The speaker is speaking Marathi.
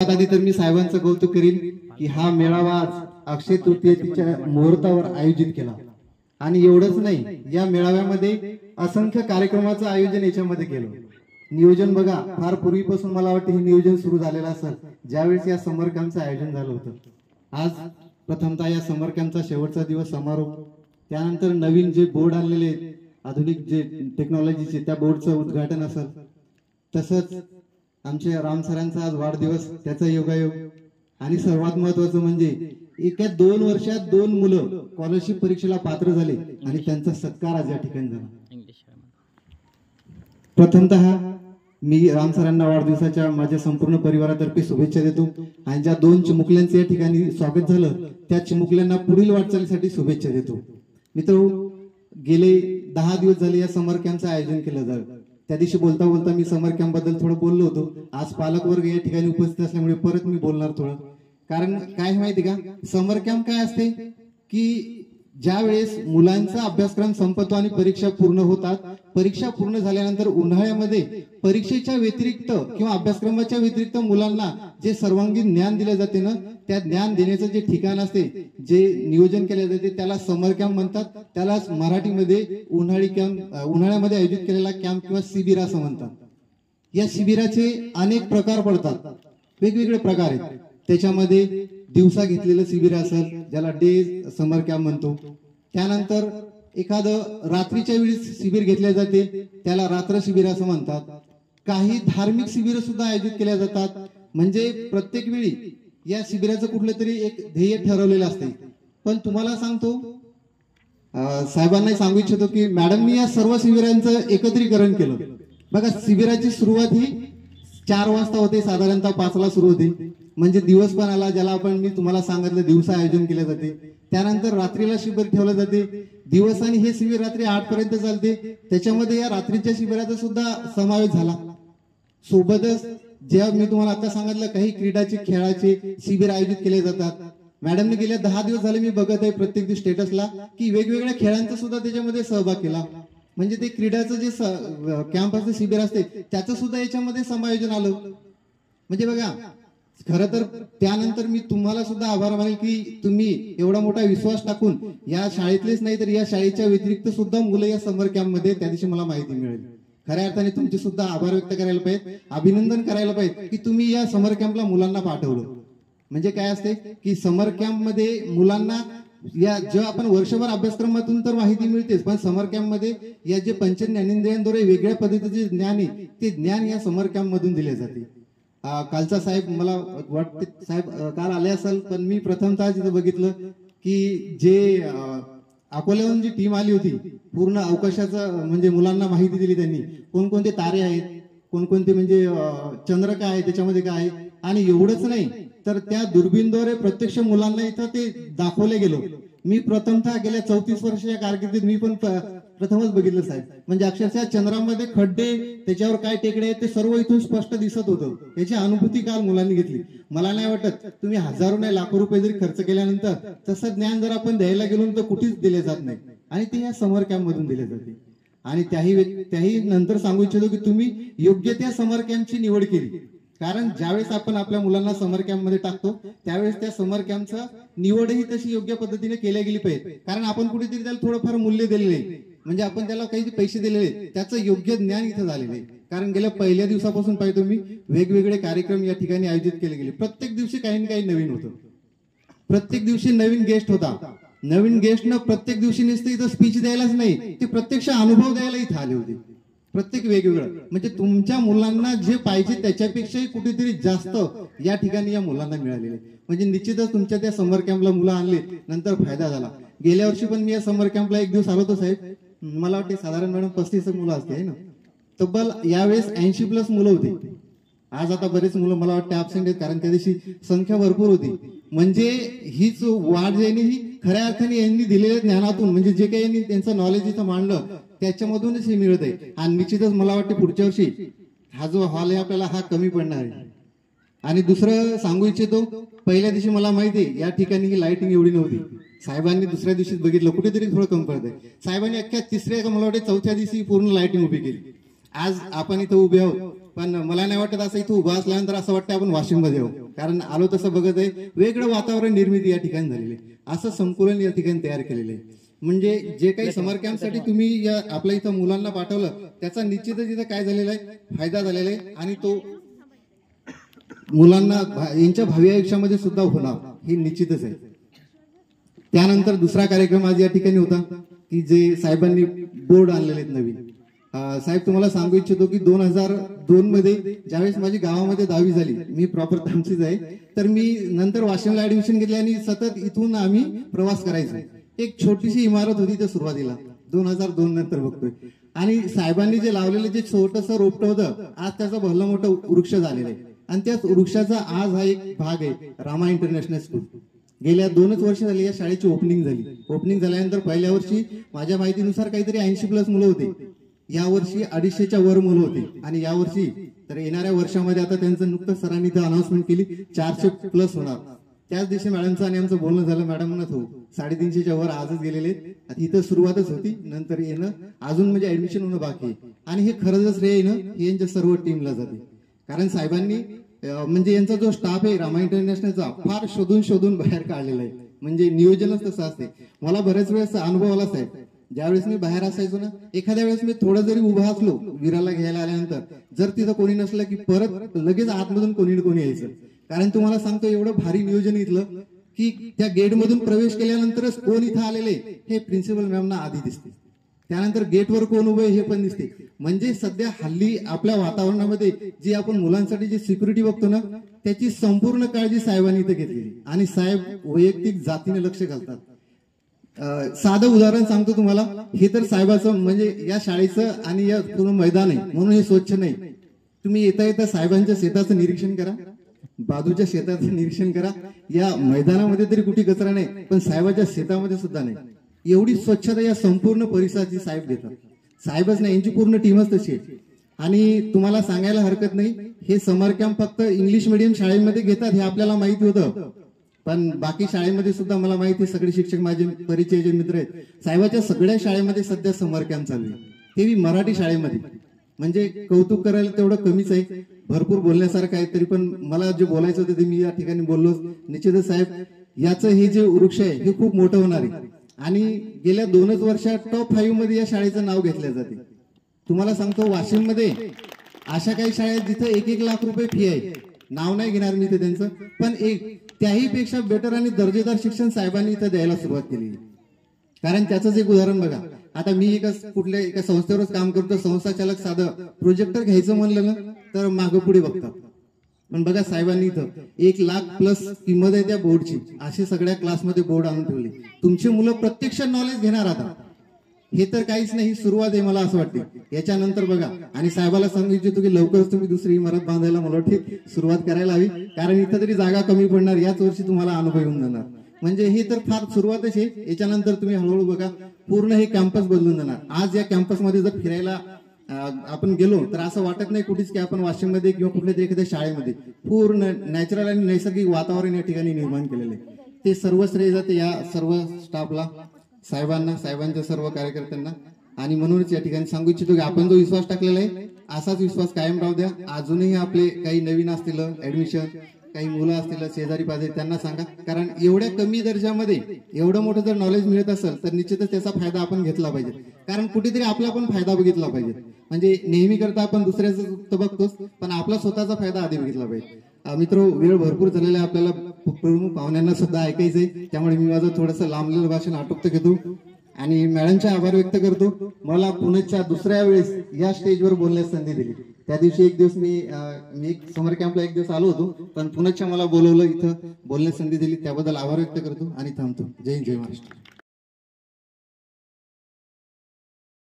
आधी तर मी साहेबांचं कौतुक करीन की हा मेळावा आज अक्षय तृतीयेच्या मुहूर्तावर आयोजित केला आणि एवढंच नाही, या मेळाव्यामध्ये असंख्य कार्यक्रमाचं आयोजन याच्यामध्ये केलं. नियोजन बघा, फार पूर्वीपासून मला वाटतं हे नियोजन सुरू झालेलं असेल ज्यावेळेस या समर कॅम्पचं आयोजन झालं होतं. आज प्रथमतः या समर कॅम्पचा शेवटचा दिवस समारोप, त्यानंतर नवीन जे बोर्ड आणलेले आधुनिक जे टेक्नॉलॉजीचे त्या बोर्डचं उद्घाटन असेल, तसंच आमच्या राम सरांचा आज वाढदिवस त्याचा योगायोग, आणि सर्वात महत्वाचं म्हणजे एका 2 वर्षात 2 मुलं स्कॉलरशिप परीक्षेला पात्र झाले आणि त्यांचा सत्कार आज या ठिकाणी झाला. प्रथमतः मी राम सरांना वाढदिवसाच्या माझ्या संपूर्ण परिवारातर्फे शुभेच्छा देतो आणि ज्या 2 चिमुकल्यांचे या ठिकाणी स्वागत झालं त्या चिमुकल्यांना पुढील वाटचालीसाठी शुभेच्छा देतो. मित्रांनो, गेले 10 दिवस झाले या समर कॅम्पचं आयोजन केलं जातं. त्या दिवशी बोलता बोलता मी समर कॅम्प बद्दल थोडं बोललो होतो. आज पालक वर्ग या ठिकाणी उपस्थित असल्यामुळे परत मी बोलणार थोडं. कारण काय माहिती का, समर कॅम्प काय असते की ज्या वेळेस मुलांचा अभ्यासक्रम संपतो आणि परीक्षा पूर्ण होतात, परीक्षा पूर्ण झाल्यानंतर उन्हाळ्यामध्ये परीक्षेच्या व्यतिरिक्त किंवा अभ्यासक्रमाच्या व्यतिरिक्त मुलांना जे सर्वांगीण ज्ञान दिले जाते ना, त्या ज्ञान देण्याचं जे ठिकाण असते, जे नियोजन केले जाते त्याला समर कॅम्प म्हणतात. त्यालाच मराठीमध्ये उन्हाळ्यामध्ये आयोजित केलेला कॅम्प किंवा शिबिर असं म्हणतात. या शिबिराचे अनेक प्रकार पडतात, वेगवेगळे प्रकार आहेत. त्याच्यामध्ये दिवसा घेतलेलं शिबिर असेल ज्याला डे समर कॅम्प म्हणतो, त्यानंतर एखादं रात्रीच्या वेळी शिबिर घेतले जाते त्याला रात्र शिबिर असं म्हणतात. काही धार्मिक शिबिर सुद्धा आयोजित केल्या जातात. म्हणजे प्रत्येक वेळी या शिबिराचं कुठलं तरी एक ध्येय ठरवलेलं असते. पण तुम्हाला सांगतो, साहेबांना सांगू इच्छितो की मॅडमनी या सर्व शिबिरांचं एकत्रीकरण केलं. बघा, शिबिराची सुरुवात ही 4 वाजता होते, साधारणतः 5ला सुरू होते. म्हणजे दिवस पण आला, ज्याला आपण मी तुम्हाला सांगितलं दिवसा आयोजन केले जाते. त्यानंतर रात्रीला शिबिर ठेवलं जाते. दिवस आणि हे शिबिर रात्री 8 पर्यंत चालते. त्याच्यामध्ये या रात्रीच्या शिबिराचा सुद्धा समावेश झाला. सोबतच जेव्हा मी तुम्हाला आता सांगितलं काही क्रीडाचे खेळाचे शिबिर आयोजित केले जातात. मॅडमने गेल्या 10 दिवस झाले मी बघत आहे प्रत्येक दिवस स्टेटसला की वेगवेगळ्या खेळांचा सुद्धा त्याच्यामध्ये सहभाग केला. म्हणजे ते क्रीडाचं जे कॅम्पचं शिबिर असते त्याचं सुद्धा याच्यामध्ये समायोजन आलं. म्हणजे बघा, खरं तर त्यानंतर मी तुम्हाला सुद्धा आभार मानेल की तुम्ही एवढा मोठा विश्वास टाकून या शाळेतलेच नाही तर या शाळेच्या व्यतिरिक्त सुद्धा मुलं या समर कॅम्प मध्ये त्या दिवशी मला माहिती मिळेल. खऱ्या अर्थाने तुमचे सुद्धा आभार व्यक्त करायला पाहिजे, अभिनंदन करायला पाहिजे की तुम्ही या समर कॅम्पला मुलांना पाठवलं. म्हणजे काय असते की समर कॅम्प मध्ये मुलांना या जेव्हा आपण वर्षभर अभ्यासक्रमातून तर माहिती मिळतेच, पण समर कॅम्प मध्ये या जे पंच ज्ञानेंद्रियांद्वारे वेगळ्या पद्धतीचे ज्ञान आहे ते ज्ञान या समर कॅम्प मधून दिले जाते. कालचा साहेब मला वाटते साहेब काल आले असेल, पण मी प्रथमतः तिथं बघितलं की जे अकोल्याहून जी टीम आली होती पूर्ण अवकाशाचं म्हणजे मुलांना माहिती दिली त्यांनी, कोणकोणते तारे आहेत, कोणकोणते म्हणजे चंद्र काय आहे त्याच्यामध्ये काय आहे. आणि एवढंच नाही तर त्या दुर्बीनद्वारे प्रत्यक्ष मुलांना इथं ते दाखवले गेलो. मी प्रथमतः गेल्या 34 वर्षाच्या कारकिर्दीत मी पण प्रथमच बघितलं साहेब. म्हणजे अक्षरशः चंद्रामध्ये खड्डे, त्याच्यावर काय टेकडे आहेत ते सर्व इथून स्पष्ट दिसत होतं. याची अनुभूती काल मुलांनी घेतली. मला नाही वाटत तुम्ही हजारो नाही लाखो रुपये जरी खर्च केल्यानंतर तसं ज्ञान जर आपण द्यायला गेलो तर कुठेच दिले जात नाही, आणि ते या समर कॅम्प मधून दिले जाते. आणि त्याही नंतर सांगू इच्छितो की तुम्ही योग्य त्या समर कॅम्पची निवड केली. कारण ज्यावेळेस आपण आपल्या मुलांना समर कॅम्प मध्ये टाकतो त्यावेळेस त्या समर कॅम्पचा निवडही तशी योग्य पद्धतीने केल्या गेली पाहिजे. कारण आपण कुठेतरी त्याला थोडंफार मूल्य दिलेले, म्हणजे आपण त्याला काही पैसे दिलेले, त्याचं योग्य ज्ञान इथं झालेलं आहे. कारण गेल्या पहिल्या दिवसापासून पाहिजे तुम्ही वेगवेगळे कार्यक्रम या ठिकाणी आयोजित केले गेले. प्रत्येक दिवशी काही ना काही नवीन होतं, प्रत्येक दिवशी नवीन गेस्ट होता. नवीन गेस्टनं प्रत्येक दिवशी नुसतं इथं स्पीच द्यायलाच नाही, ते प्रत्यक्ष अनुभव द्यायला इथं आले होते. प्रत्येक वेगवेगळं, म्हणजे तुमच्या मुलांना जे पाहिजे त्याच्यापेक्षाही कुठेतरी जास्त या ठिकाणी या मुलांना मिळालेले. म्हणजे निश्चितच तुमच्या त्या समर कॅम्पला मुलं आणले नंतर फायदा झाला. गेल्या वर्षी पण मी या समर कॅम्पला एक दिवस आलो होतो साहेब. मला वाटते साधारण मॅडम 35 मुलं असते ना, तब्बल यावेळेस 80+ मुलं होती. आज आता बरेच मुलं मला वाटतं ऍबसेंट आहेत, कारण त्या दिवशी संख्या भरपूर होती. म्हणजे हीच वाढ ज्यांनी ही खऱ्या अर्थाने यांनी दिलेल्या ज्ञानातून, म्हणजे जे काही यांनी त्यांचं नॉलेज इथं मांडलं त्याच्यामधूनच हे मिळत आहे. आणि निश्चितच मला वाटतं पुढच्या वर्षी हा जो हॉल आहे आपल्याला हा कमी पडणार आहे. आणि दुसरं सांगू इच्छितो, पहिल्या दिवशी मला माहिती आहे या ठिकाणी ही लाइटिंग एवढी नव्हती. साहेबांनी दुसऱ्या दिवशी बघितलं कुठेतरी थोडं कमी पडत आहे. साहेबांनी अख्ख्या 3ऱ्या मला वाटतं 4थ्या दिवशी पूर्ण लाइटिंग उभी केली. आज आपण इथं उभे आहोत, पण मला नाही वाटत असं इथं उभा असल्यानंतर असं वाटतं आपण वाशिम मध्ये आहोत. कारण आलो तसं बघत आहे वेगळं वातावरण निर्मिती या ठिकाणी झालेली आहे, असं संकुलन या ठिकाणी तयार केलेलं आहे. म्हणजे जे काही समर कॅम्पसाठी तुम्ही या आपल्या इथं मुलांना पाठवलं त्याचा निश्चितच इथं काय झालेला आहे, फायदा झालेला आहे आणि तो मुलांना यांच्या भावी आयुष्यामध्ये सुद्धा होणार हे निश्चितच आहे. त्यानंतर दुसरा कार्यक्रम आज या ठिकाणी होता की जे साहेबांनी बोर्ड आणलेले आहेत नवीन. साहेब तुम्हाला सांगू इच्छितो की 2002 मध्ये ज्यावेळेस माझी गावामध्ये 10वी झाली, मी प्रॉपर तामचीच आहे, तर मी नंतर वाशिमला ऍडमिशन घेतली आणि सतत इथून आम्ही प्रवास करायचो. एक छोटीशी इमारत होती त्या सुरुवातीला 2002 नंतर बघतोय आणि साहेबांनी जे लावलेलं जे छोटंसं रोपटं होतं आज त्याचा भलं मोठं वृक्ष झालेलं आहे आणि त्याच वृक्षाचा आज हा एक भाग आहे रामा इंटरनॅशनल स्कूल. गेल्या 2च वर्ष झाली या शाळेची ओपनिंग झाली. ओपनिंग झाल्यानंतर पहिल्या वर्षी माझ्या माहितीनुसार काहीतरी 80+ मुलं होते, यावर्षी 250च्या वर मुलं होती आणि यावर्षी तर येणाऱ्या वर्षामध्ये आता त्यांचं नुकतंच सरांनी इथं अनाउन्समेंट केली 400+ होणार. त्याच दिवशी मॅडमचं आणि आमचं बोलणं झालं, मॅडम म्हणत हो 350च्या वर आजच गेलेले, इथं सुरुवातच होती, नंतर येणं अजून म्हणजे ऍडमिशन होणं बाकी आहे. आणि हे खरंच श्रेय येणं हे यांच्या सर्व टीमला जाते, कारण साहेबांनी म्हणजे यांचा जो स्टाफ आहे रामा इंटरनॅशनलचा फार शोधून शोधून बाहेर काढलेला आहे. म्हणजे नियोजनच तसं असते. मला बऱ्याच वेळेस अनुभव आला साहेब, ज्यावेळेस मी बाहेर असायचो ना, एखाद्या वेळेस मी थोडं जरी उभा असलो विराला घ्यायला आल्यानंतर, जर तिथं कोणी नसलं की परत लगेच आतमधून कोणी यायचं. कारण तुम्हाला सांगतो एवढं भारी नियोजन इथलं की त्या गेटमधून प्रवेश केल्यानंतरच कोण इथं आलेले हे प्रिन्सिपल मॅमना आधी दिसते, त्यानंतर गेटवर कोण उभे हे पण दिसते. म्हणजे सध्या हल्ली आपल्या वातावरणामध्ये जी आपण मुलांसाठी जी सिक्युरिटी बघतो ना, त्याची संपूर्ण काळजी साहेबांनी इथं घेतलेली आणि साहेब वैयक्तिक जातीने लक्ष घालतात. साधं उदाहरण सांगतो तुम्हाला, हे तर साहेबाचं म्हणजे या शाळेचं आणि या पूर्ण मैदान आहे म्हणून हे स्वच्छ नाही. तुम्ही येता येता साहेबांच्या शेताचं निरीक्षण करा, बाजूच्या शेताचं निरीक्षण करा, या मैदानामध्ये तरी कुठे कचरा नाही, पण साहेबाच्या शेतामध्ये सुद्धा नाही. एवढी स्वच्छता या संपूर्ण परिसराची साहेब देतात. साहेबच नाही, यांची पूर्ण टीमच तशी आहे. आणि तुम्हाला सांगायला हरकत नाही, हे समर कॅम्प फक्त इंग्लिश मिडियम शाळेमध्ये घेतात हे आपल्याला माहिती होतं, पण बाकी शाळेमध्ये सुद्धा मला माहिती आहे, सगळे शिक्षक माझे परिचयाचे मित्र आहेत, साहेबाच्या सगळ्या शाळेमध्ये सध्या समर कॅम्प चालू आहे, ते मराठी शाळेमध्ये. म्हणजे कौतुक करायला तेवढं कमीच आहे, भरपूर बोलण्यासारखं आहे. तरी पण मला जे बोलायचं होतं ते मी या ठिकाणी बोललो. निश्चितच साहेब याचं हे जे वृक्ष आहे हे खूप मोठं होणार आहे आणि गेल्या 2च वर्षात टॉप 5 मध्ये या शाळेचं नाव घेतलं जाते. तुम्हाला सांगतो वाशिम मध्ये अशा काही शाळेत जिथे 1-1 लाख रुपये फी आहे, नाव नाही घेणार मी ते त्यांचं, पण त्याही पेक्षा बेटर आणि दर्जेदार शिक्षण साहेबांनी इथं द्यायला सुरुवात केली. कारण त्याचंच एक उदाहरण बघा, आता मी कुठल्या एका संस्थेवरच काम करतो, संस्था चालक साधं प्रोजेक्टर घ्यायचं म्हणलं ना तर मागं पुढे बघतात, पण बघा साहेबांनी इथं 1 लाख+ किंमत आहे त्या बोर्डची, असे सगळ्या क्लासमध्ये बोर्ड आणून ठेवले. तुमची मुलं प्रत्यक्ष नॉलेज घेणार. आता हे तर काहीच नाही, सुरुवात आहे मला असं वाटते. याच्यानंतर बघा, आणि साहेबाला सांगू इच्छितो की लवकरच तुम्ही दुसरी इमारत बांधायला मला वाटते सुरुवात करायला हवी, कारण इथं तरी जागा कमी पडणार, याच वर्षी तुम्हाला अनुभव येऊन जाणार. म्हणजे हे तर फार सुरुवातच आहे. याच्यानंतर तुम्ही हळूहळू बघा पूर्ण हे कॅम्पस बदलून जाणार. आज या कॅम्पसमध्ये जर फिरायला आपण गेलो तर असं वाटत नाही कुठेच की आपण वाशिममध्ये किंवा कुठल्या तरी एखाद्या शाळेमध्ये, पूर्ण नॅचरल आणि नैसर्गिक वातावरण या ठिकाणी निर्माण केलेलं आहे. ते सर्व श्रेय जाते या सर्व स्टाफला, साहेबांना, साहेबांच्या सर्व कार्यकर्त्यांना. आणि म्हणूनच या ठिकाणी सांगू इच्छितो की आपण जो विश्वास टाकलेला आहे असाच विश्वास कायम राहू द्या. अजूनही आपले काही नवीन असतील ऍडमिशन, काही मुलं असतील शेजारी पाजारी, त्यांना सांगा, कारण एवढ्या कमी दर्जामध्ये एवढं मोठं जर नॉलेज मिळत असेल तर निश्चितच त्याचा फायदा आपण घेतला पाहिजे. कारण कुठेतरी आपला पण फायदा बघितला पाहिजे. म्हणजे नेहमी करता आपण दुसऱ्याचं तर बघतोच, पण आपला स्वतःचा फायदा आधी बघितला पाहिजे. मित्र, वेळ भरपूर झालेला आहे, आपल्याला प्रमुख पाहुण्यांना सुद्धा ऐकायचंय, त्यामुळे मी माझं थोडंसं लांबलेलं भाषण आटोपत घेतो आणि मॅडमचे आभार व्यक्त करतो. मला पुण्याच्या दुसऱ्या वेळेस या स्टेजवर बोलण्यास संधी दिली. त्या दिवशी एक दिवस मी समर कॅम्पला एक दिवस आलो होतो, पण पुण्याच्या मला बोलवलं, इथं बोलण्यास संधी दिली, त्याबद्दल आभार व्यक्त करतो आणि थांबतो. जय हिंद, जय महाराष्ट्र.